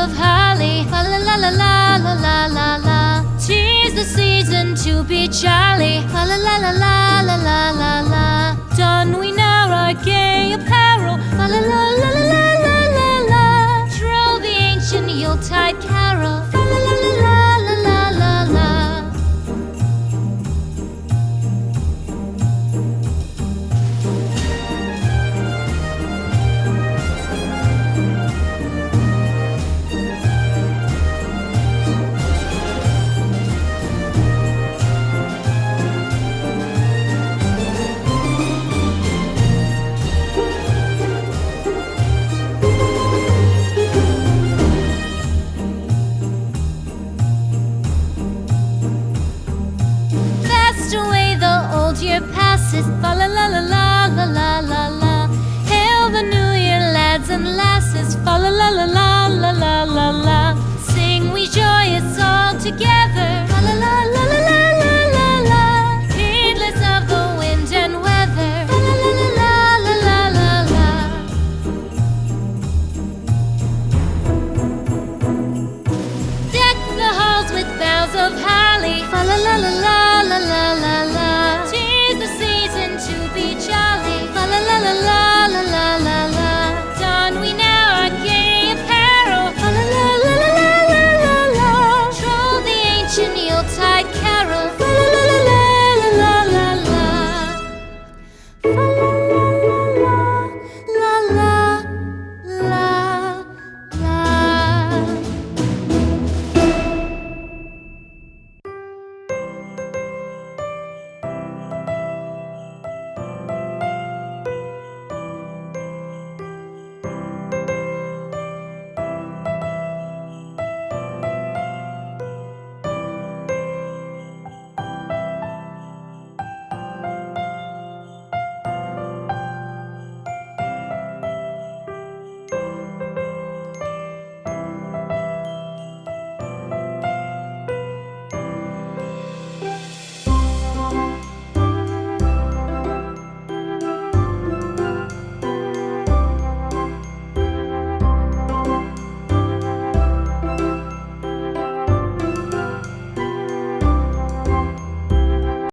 of holly, fa la la la la la la la la. 'Tis the season to be jolly, fa la la la la la la la la. Don we now our gay apparel, fa la la la la la la la la. Troll the ancient Yuletide carol, fa la la la la la la la la. Away the old year passes, fa la la la la la la la la. Hail the new year, lads and lasses, fa la la la la la la la la. Sing we joyous all together.